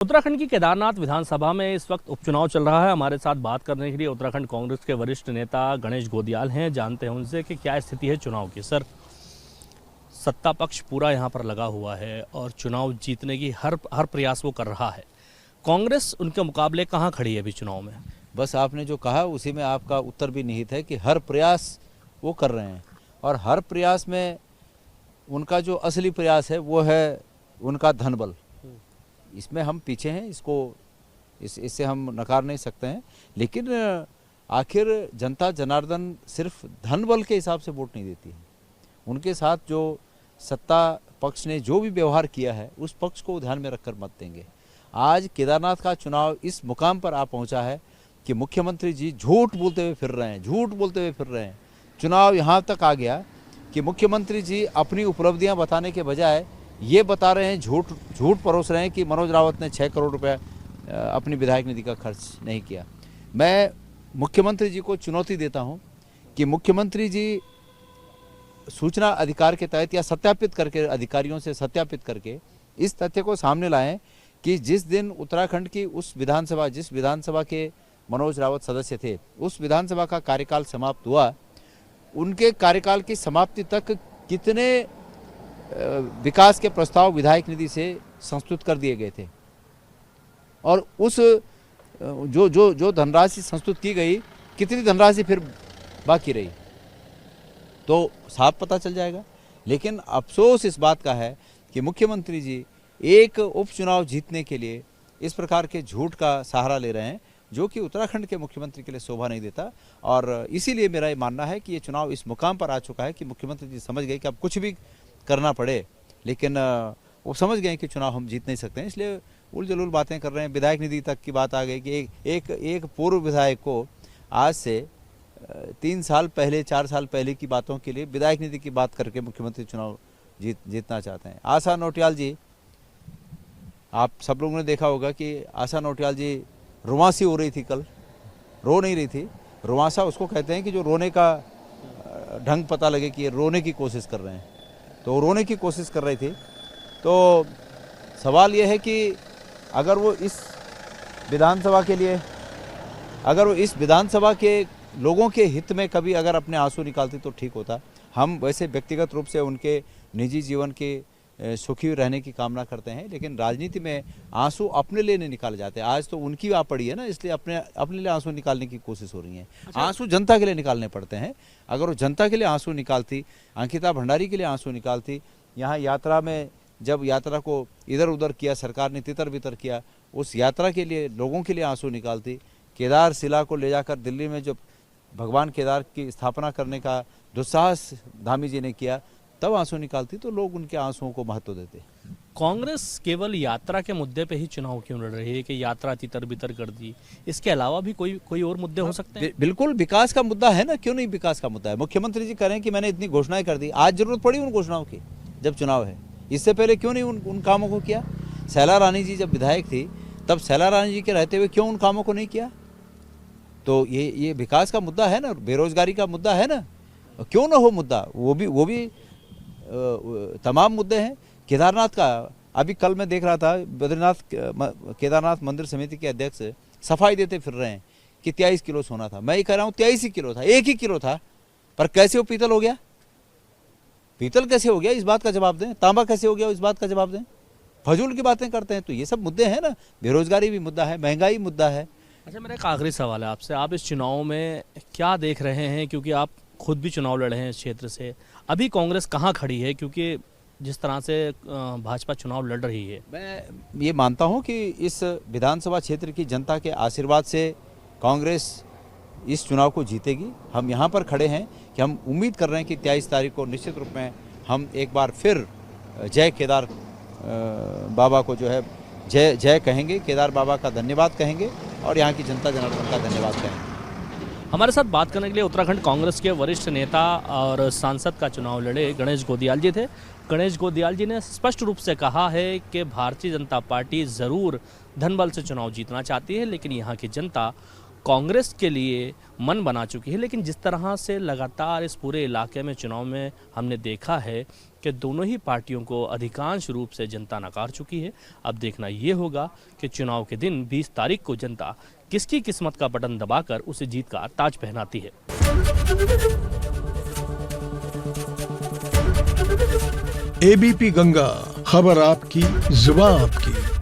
उत्तराखंड की केदारनाथ विधानसभा में इस वक्त उपचुनाव चल रहा है। हमारे साथ बात करने के लिए उत्तराखंड कांग्रेस के वरिष्ठ नेता गणेश गोदियाल हैं। जानते हैं उनसे कि क्या स्थिति है चुनाव की। सर, सत्ता पक्ष पूरा यहाँ पर लगा हुआ है और चुनाव जीतने की हर प्रयास वो कर रहा है। कांग्रेस उनके मुकाबले कहाँ खड़ी है अभी चुनाव में? बस आपने जो कहा उसी में आपका उत्तर भी निहित है कि हर प्रयास वो कर रहे हैं और हर प्रयास में उनका जो असली प्रयास है वो है उनका धनबल। इसमें हम पीछे हैं, इससे हम नकार नहीं सकते हैं। लेकिन आखिर जनता जनार्दन सिर्फ धनबल के हिसाब से वोट नहीं देती है। उनके साथ जो सत्ता पक्ष ने जो भी व्यवहार किया है उस पक्ष को ध्यान में रखकर मत देंगे। आज केदारनाथ का चुनाव इस मुकाम पर आ पहुंचा है कि मुख्यमंत्री जी झूठ बोलते हुए फिर रहे हैं। चुनाव यहाँ तक आ गया कि मुख्यमंत्री जी अपनी उपलब्धियां बताने के बजाय ये बता रहे हैं, झूठ परोस रहे हैं कि मनोज रावत ने 6 करोड़ रुपए अपनी विधायक निधि का खर्च नहीं किया। मैं मुख्यमंत्री जी को चुनौती देता हूं कि मुख्यमंत्री जी सूचना अधिकार के तहत या सत्यापित करके, अधिकारियों से सत्यापित करके इस तथ्य को सामने लाएं कि जिस दिन उत्तराखंड की जिस विधानसभा के मनोज रावत सदस्य थे, उस विधानसभा का कार्यकाल समाप्त हुआ, उनके कार्यकाल की समाप्ति तक कितने विकास के प्रस्ताव विधायक निधि से संस्तुत कर दिए गए थे और उस जो धनराशि संस्तुत की गई, कितनी धनराशि फिर बाकी रही, तो साफ पता चल जाएगा। लेकिन अफसोस इस बात का है कि मुख्यमंत्री जी एक उपचुनाव जीतने के लिए इस प्रकार के झूठ का सहारा ले रहे हैं, जो कि उत्तराखंड के मुख्यमंत्री के लिए शोभा नहीं देता। और इसीलिए मेरा ये मानना है कि ये चुनाव इस मुकाम पर आ चुका है कि मुख्यमंत्री जी समझ गए कि अब कुछ भी करना पड़े, लेकिन वो समझ गए कि चुनाव हम जीत नहीं सकते हैं, इसलिए उलझुल बातें कर रहे हैं। विधायक निधि तक की बात आ गई कि एक पूर्व विधायक को आज से 3 साल पहले, 4 साल पहले की बातों के लिए विधायक निधि की बात करके मुख्यमंत्री चुनाव जीतना चाहते हैं। आशा नौटियाल जी, आप सब लोगों ने देखा होगा कि आशा नौटियाल जी रुआंसी हो रही थी, कल रो नहीं रही थी। रुआंसा उसको कहते हैं कि जो रोने का ढंग पता लगे कि ये रोने की कोशिश कर रहे हैं, तो रोने की कोशिश कर रही थी। तो सवाल ये है कि अगर वो इस विधानसभा के लोगों के हित में कभी अगर अपने आंसू निकालती तो ठीक होता। हम वैसे व्यक्तिगत रूप से उनके निजी जीवन के सुखी रहने की कामना करते हैं, लेकिन राजनीति में आंसू अपने लिए नहीं निकाले जाते। आज तो उनकी आ पड़ी है ना, इसलिए अपने लिए आंसू निकालने की कोशिश हो रही है। आंसू जनता के लिए निकालने पड़ते हैं। अगर वो जनता के लिए आंसू निकालती, अंकिता भंडारी के लिए आंसू निकालती, यहाँ यात्रा में जब यात्रा को इधर उधर किया, सरकार ने तितर बितर किया, उस यात्रा के लिए लोगों के लिए आंसू निकालती, केदार शिला को ले जाकर दिल्ली में जब भगवान केदार की स्थापना करने का दुस्साहस धामी जी ने किया, तब आंसू निकालती, तो लोग उनके आंसुओं को महत्व देते। कांग्रेस केवल यात्रा के मुद्दे पे ही चुनाव क्यों लड़ रही है कि यात्रा तितर बितर कर दी? इसके अलावा भी कोई और मुद्दे हो सकते हैं? बिल्कुल विकास का मुद्दा है ना, क्यों नहीं विकास का मुद्दा है। मुख्यमंत्री जी कह रहे हैं कि मैंने इतनी घोषणाएं कर दी, आज जरूरत पड़ी उन घोषणाओं की जब चुनाव है, इससे पहले क्यों नहीं उन कामों को किया? शैला रानी जी जब विधायक थी तब शैला रानी जी के रहते हुए क्यों उन कामों को नहीं किया? तो ये विकास का मुद्दा है ना, बेरोजगारी का मुद्दा है ना, क्यों ना हो मुद्दा, वो भी तमाम मुद्दे हैं। केदारनाथ का अभी कल मैं देख रहा था, केदारनाथ मंदिर समिति के अध्यक्ष सफाई देते फिर रहे हैं कि 23 किलो सोना था। मैं ये कह रहा हूँ 23 ही किलो था, 1 ही किलो था, पर कैसे वो पीतल हो गया? पीतल कैसे हो गया, इस बात का जवाब दें। तांबा कैसे हो गया, इस बात का जवाब दें। फजूल की बातें करते हैं। तो ये सब मुद्दे हैं ना, बेरोजगारी भी मुद्दा है, महंगाई मुद्दा है। अच्छा, मेरा एक आखिरी सवाल है आपसे, आप इस चुनाव में क्या देख रहे हैं, क्योंकि आप खुद भी चुनाव लड़े हैं इस क्षेत्र से, अभी कांग्रेस कहाँ खड़ी है? क्योंकि जिस तरह से भाजपा चुनाव लड़ रही है, मैं ये मानता हूँ कि इस विधानसभा क्षेत्र की जनता के आशीर्वाद से कांग्रेस इस चुनाव को जीतेगी। हम यहाँ पर खड़े हैं कि हम उम्मीद कर रहे हैं कि 23 तारीख को निश्चित रूप में हम एक बार फिर जय केदार बाबा को जो है जय कहेंगे, केदार बाबा का धन्यवाद कहेंगे और यहाँ की जनता जनार्दन का धन्यवाद कहेंगे। हमारे साथ बात करने के लिए उत्तराखंड कांग्रेस के वरिष्ठ नेता और सांसद का चुनाव लड़े गणेश गोदियाल जी थे। गणेश गोदियाल जी ने स्पष्ट रूप से कहा है कि भारतीय जनता पार्टी ज़रूर धनबल से चुनाव जीतना चाहती है, लेकिन यहाँ की जनता कांग्रेस के लिए मन बना चुकी है। लेकिन जिस तरह से लगातार इस पूरे इलाके में चुनाव में हमने देखा है कि दोनों ही पार्टियों को अधिकांश रूप से जनता नकार चुकी है। अब देखना ये होगा कि चुनाव के दिन 20 तारीख को जनता किसकी किस्मत का बटन दबाकर उसे जीत का ताज पहनाती है। एबीपी गंगा, खबर आपकी, जुबान आपकी।